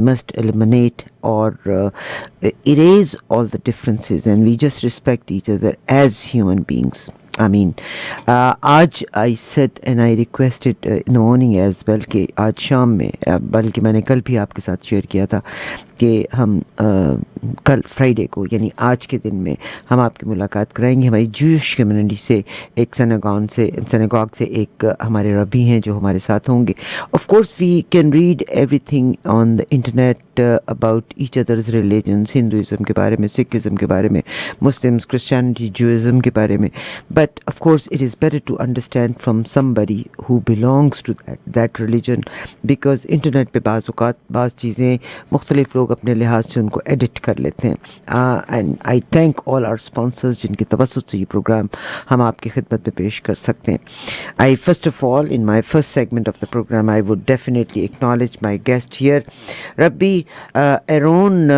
must eliminate or erase all the differences, and we just respect each other as human beings. I mean, आज I said and I requested in the morning as well कि आज शाम में बल्कि मैंने कल भी आपके साथ शेयर किया था कि हम कल फ्राइडे को यानी आज के दिन में हम आपकी मुलाकात कराएंगे हमारी जूश कम्युनिटी से, एक सिनेगॉग से एक हमारे रबी हैं जो हमारे साथ होंगे. Of course we can read everything on the internet about each others religions, Hinduism के बारे में, सिखिज़म के बारे में, मुस्लिम्स, क्रिश्चियनिटी, जूइज़म के बारे में. But of course it is better to understand from somebody who belongs to that religion, because internet पे बाज़ चीज़ें मुख्तलिफ लोग अपने लिहाज से उनको एडिट कर लेते हैं. And I thank all our sponsors जिनकी तवस्सुत से ये प्रोग्राम हम आपकी खिदमत में पेश कर सकते हैं. I first of all in my first segment of the programme I would definitely acknowledge my guest here. Rabbi Aaron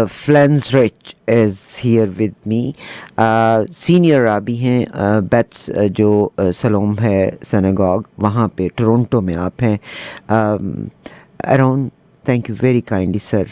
Flanzraich is here with me. Senior Rabbi हैं Beth जो सलोम है Synagogue, वहाँ पे टोरंटो में आप हैं. Aaron, thank you very kindly, sir.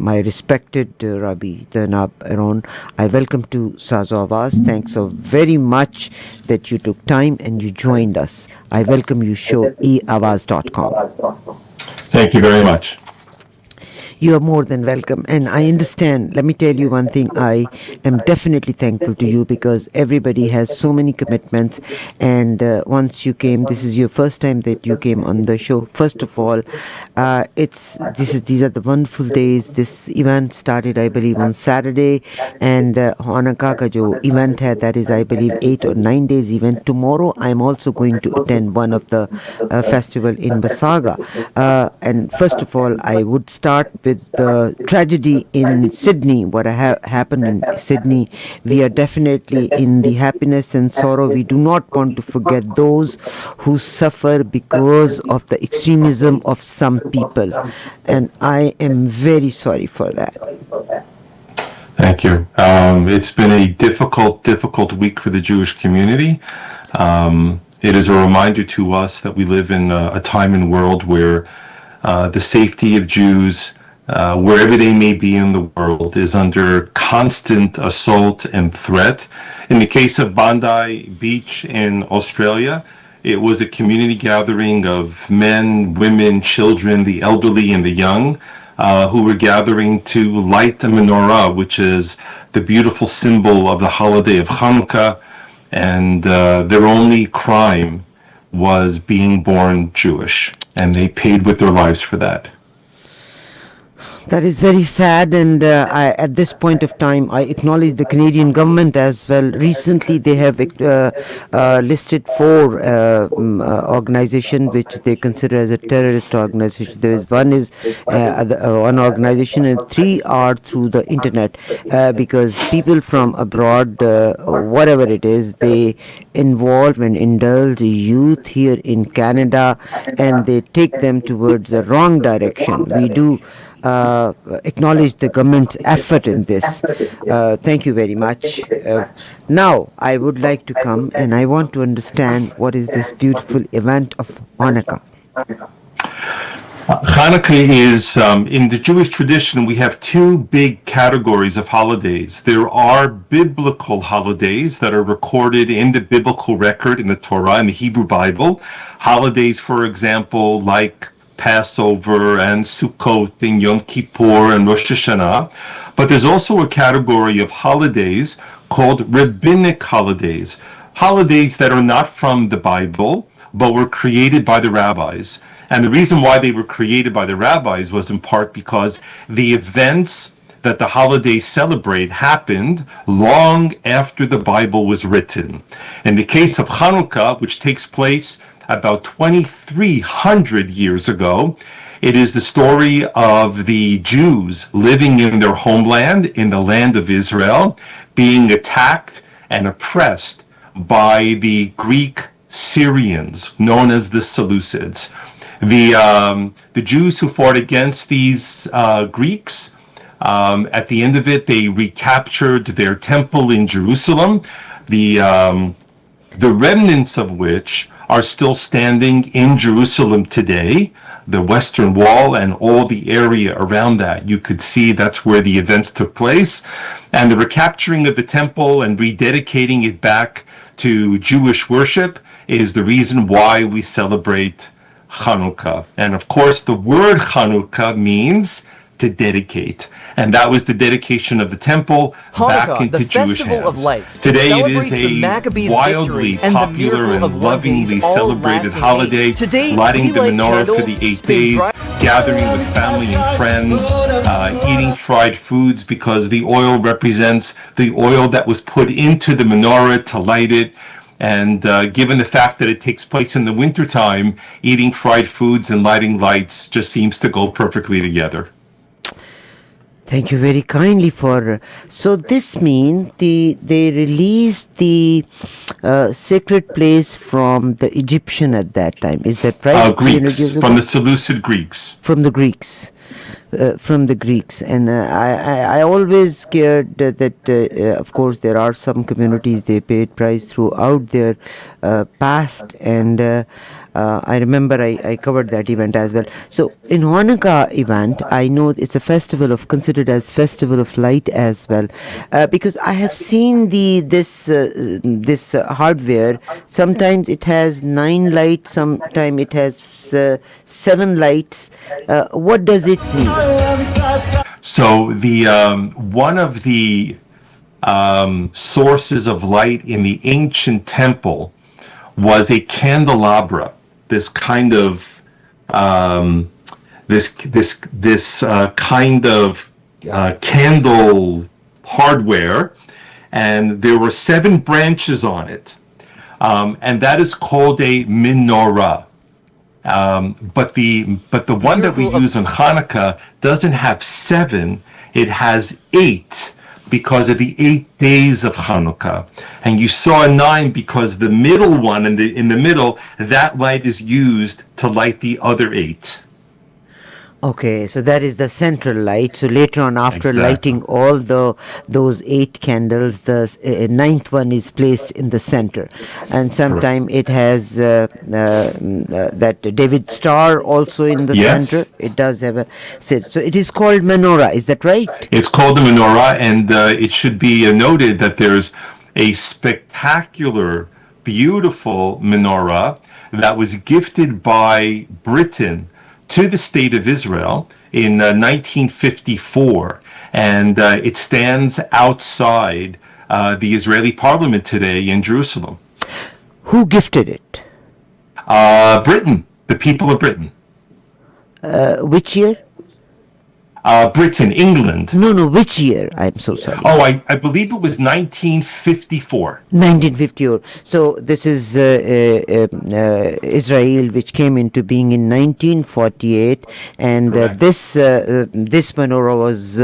My respected Rabbi Janab Aaron, I welcome to Sazo Awaz. Thanks so very much that you took time and you joined us. I welcome you show eawaz.com. Thank you very much. You are more than welcome, and I understand. Let me tell you one thing. I am definitely thankful to you because everybody has so many commitments, and once you came, this is your first time that you came on the show. First of all, these are the wonderful days. This event started, I believe, on Saturday, and Hanukkah ka jo event hai, that is, I believe, 8 or 9 days event. Tomorrow, I am also going to attend one of the festival in Basaga. And first of all, I would start with the tragedy in Sydney, what happened in Sydney. We are definitely in the happiness and sorrow. We do not want to forget those who suffer because of the extremism of some people, and I am very sorry for that. Thank you. It's been a difficult week for the Jewish community. It is a reminder to us that we live in a time and world where the safety of Jews, wherever they may be in the world, is under constant assault and threat. In the case of Bondi Beach in Australia, it was a community gathering of men, women, children, the elderly and the young, who were gathering to light the menorah, which is the beautiful symbol of the holiday of Hanukkah, and their only crime was being born Jewish, and they paid with their lives for that. That is very sad, and at this point of time, I acknowledge the Canadian government as well. Recently, they have listed 4 organizations which they consider as a terrorist organization. There is one organization, and 3 are through the internet, because people from abroad, whatever it is, they involve and indulge youth here in Canada, and they take them towards the wrong direction. We do acknowledge the government's effort in this. Thank you very much. Now, I would like to come and I want to understand what is this beautiful event of Hanukkah. Hanukkah is, in the Jewish tradition, we have 2 big categories of holidays. There are biblical holidays that are recorded in the biblical record in the Torah, in the Hebrew Bible. Holidays, for example, like Passover and Sukkot and Yom Kippur and Rosh Hashanah. But there's also a category of holidays called rabbinic holidays. Holidays that are not from the Bible, but were created by the rabbis. And the reason why they were created by the rabbis was in part because the events that the holidays celebrate happened long after the Bible was written. In the case of Hanukkah, which takes place about 2,300 years ago, it is the story of the Jews living in their homeland, in the land of Israel, being attacked and oppressed by the Greek Syrians, known as the Seleucids. The Jews who fought against these Greeks, at the end of it, they recaptured their temple in Jerusalem. The remnants of which are still standing in Jerusalem today. The Western Wall and all the area around that, you could see that's where the events took place. And the recapturing of the temple and rededicating it back to Jewish worship is the reason why we celebrate Hanukkah. And of course, the word Hanukkah means to dedicate. And that was the dedication of the temple back Hanukkah, into the Jewish festival hands. of lights. Today it is celebrates the a Maccabees' wildly victory and the popular miracle and of 1 days, lovingly all celebrated lasting holiday, eight. Today, lighting we the light menorah for candles, the 8 spin days, dry- gathering with family and friends, eating fried foods because the oil represents the oil that was put into the menorah to light it. And given the fact that it takes place in the wintertime, eating fried foods and lighting lights just seems to go perfectly together. Thank you very kindly for. So this means they released the sacred place from the Egyptian at that time. Is that right? Greeks, from the Seleucid Greeks. From the Greeks. From the Greeks, and I always scared that of course there are some communities they paid price throughout their past, and I remember I covered that event as well. So in Hanukkah event, I know it's a festival of considered as festival of light as well, because I have seen this hardware. Sometimes it has 9 lights, sometimes it has 7 lights. What does it mean? So the one of the sources of light in the ancient temple was a candelabra. This kind of candle hardware, and there were 7 branches on it, and that is called a menorah. But the one that we use on Hanukkah doesn't have 7; it has 8. Because of the 8 days of Hanukkah. And you saw a 9 because the middle one, in the middle, that light is used to light the other 8. Okay, so that is the central light. So later on, after lighting all those 8 candles, the 9th one is placed in the center, and sometime it has that David star also in the center. It does have a set. So it is called menorah. Is that right? It's called the menorah, and it should be noted that there's a spectacular, beautiful menorah that was gifted by Britain to the state of Israel in 1954, and it stands outside the Israeli parliament today in Jerusalem. Who gifted it? Britain, the people of Britain. Which year? Britain, England. No, which year? I'm so sorry. Oh, I believe it was 1954. 1954. So this is Israel, which came into being in 1948, and this menorah was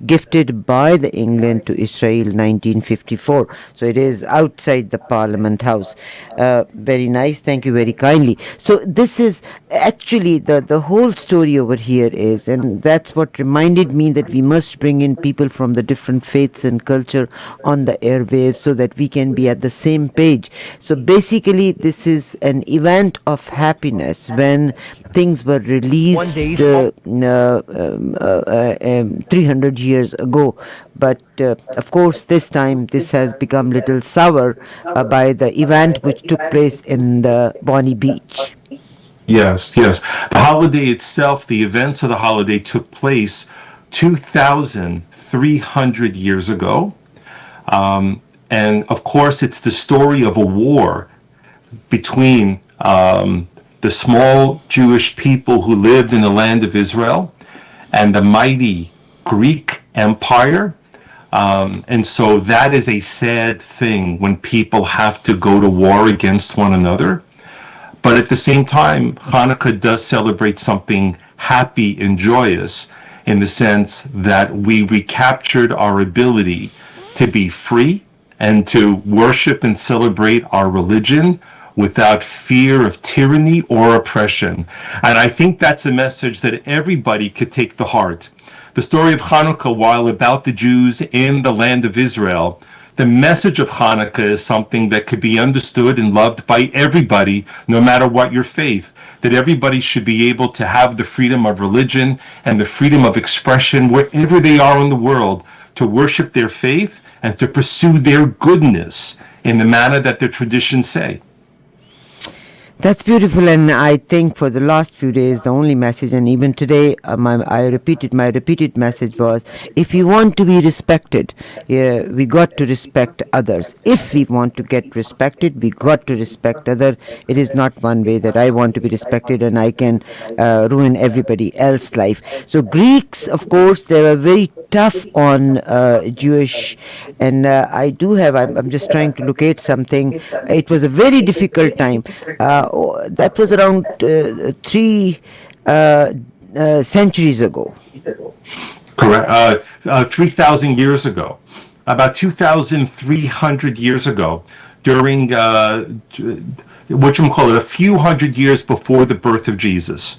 gifted by the England to Israel 1954. So it is outside the Parliament House. Very nice. Thank you very kindly. So this is actually the whole story over here is, and that's what reminded me that we must bring in people from the different faiths and culture on the airwaves so that we can be at the same page. So basically this is an event of happiness when things were released 300 years ago, but of course this time this has become little sour by the event which took place in the Bonny Beach. Yes. The holiday itself, the events of the holiday took place 2,300 years ago. And of course, it's the story of a war between the small Jewish people who lived in the land of Israel and the mighty Greek Empire. And so that is a sad thing when people have to go to war against one another. But at the same time, Hanukkah does celebrate something happy and joyous in the sense that we recaptured our ability to be free and to worship and celebrate our religion without fear of tyranny or oppression. And I think that's a message that everybody could take to heart. The story of Hanukkah, while about the Jews in the land of Israel, the message of Hanukkah is something that could be understood and loved by everybody, no matter what your faith. That everybody should be able to have the freedom of religion and the freedom of expression wherever they are in the world, to worship their faith and to pursue their goodness in the manner that their traditions say. That's beautiful, and I think for the last few days, the only message, and even today, my repeated message was: if we want to be respected, we got to respect others. If we want to get respected, we got to respect others. It is not one way that I want to be respected and I can ruin everybody else's life. So Greeks, of course, they were very tough on Jewish, and I'm just trying to locate something. It was a very difficult time. That was around 3 centuries ago. Correct. 3,000 years ago, about 2,300 years ago, during what you call it, a few hundred years before the birth of Jesus.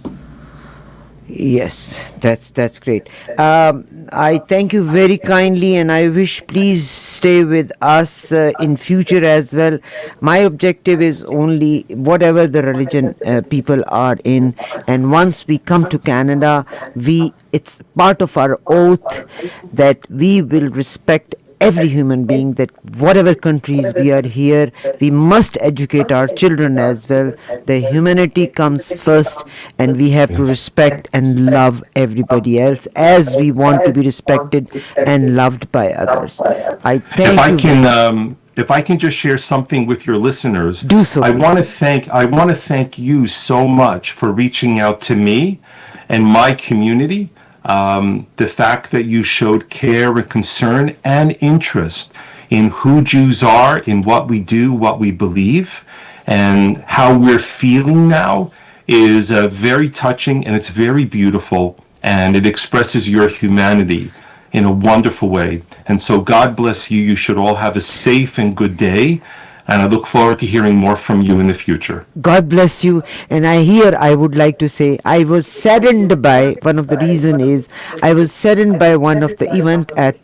Yes, that's great. I thank you very kindly, and I wish please stay with us in future as well. My objective is only whatever the religion people are in, and once we come to Canada, it's part of our oath that we will respect every human being, that whatever countries we are here, we must educate our children as well. The humanity comes first, and we have to respect and love everybody else as we want to be respected and loved by others. I thank you. If I can just share something with your listeners, Do so, I please. want to thank you so much for reaching out to me and my community. The fact that you showed care and concern and interest in who Jews are, in what we do, what we believe, and how we're feeling now is very touching, and it's very beautiful, and it expresses your humanity in a wonderful way. And so God bless you. You should all have a safe and good day. And I look forward to hearing more from you in the future. God bless you. And I would like to say, I was saddened by, one of the reason is, I was saddened by one of the event at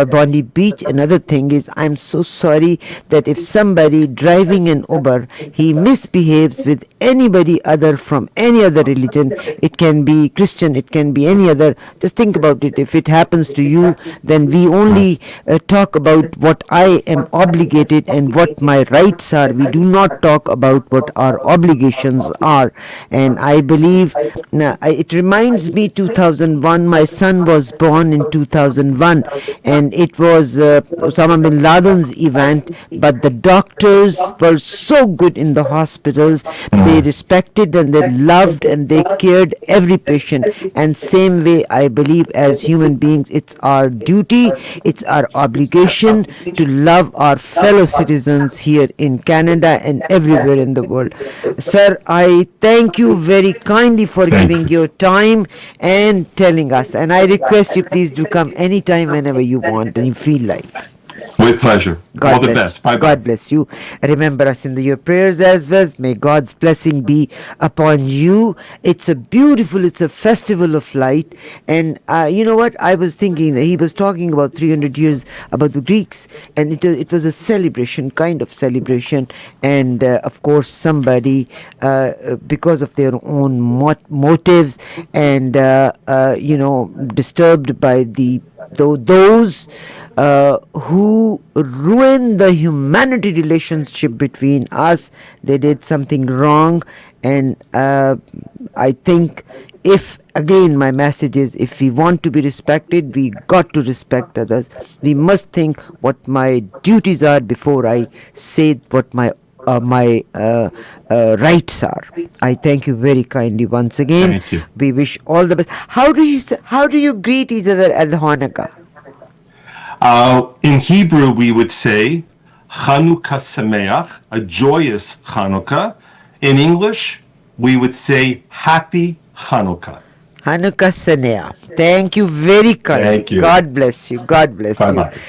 Bondi Beach. Another thing is, I'm so sorry that if somebody driving an Uber, he misbehaves with anybody other from any other religion, it can be Christian, it can be any other. Just think about it. If it happens to you, then we only talk about what I am obligated and what my rights are. We do not talk about what our obligations are. And I believe it reminds me 2001. My son was born in 2001, and it was Osama bin Laden's event, but the doctors were so good in the hospitals. They respected and they loved and they cared every patient. And same way, I believe, as human beings, it's our duty, it's our obligation to love our fellow citizens here in Canada and everywhere in the world. Sir, I thank you very kindly for giving your time and telling us. And I request you, please do come anytime, whenever you want and you feel like. With pleasure. All the best. Bye-bye. God bless you. Remember us in your prayers as well. May God's blessing be upon you. It's a festival of light. And you know what? I was thinking, he was talking about 300 years about the Greeks, and it was a celebration, kind of celebration. And of course, somebody, because of their own motives and, disturbed by those who ruin the humanity relationship between us, they did something wrong. And I think, my message is, if we want to be respected, we got to respect others. We must think what my duties are before I say what my rights are. I thank you very kindly once again. Thank you. We wish all the best. How do you greet each other at the Hanukkah? In Hebrew, we would say Hanukkah Sameach, a joyous Hanukkah. In English, we would say Happy Hanukkah. Hanukkah Sameach. Thank you very kindly. Thank you. God bless you. God bless Bye-bye. you.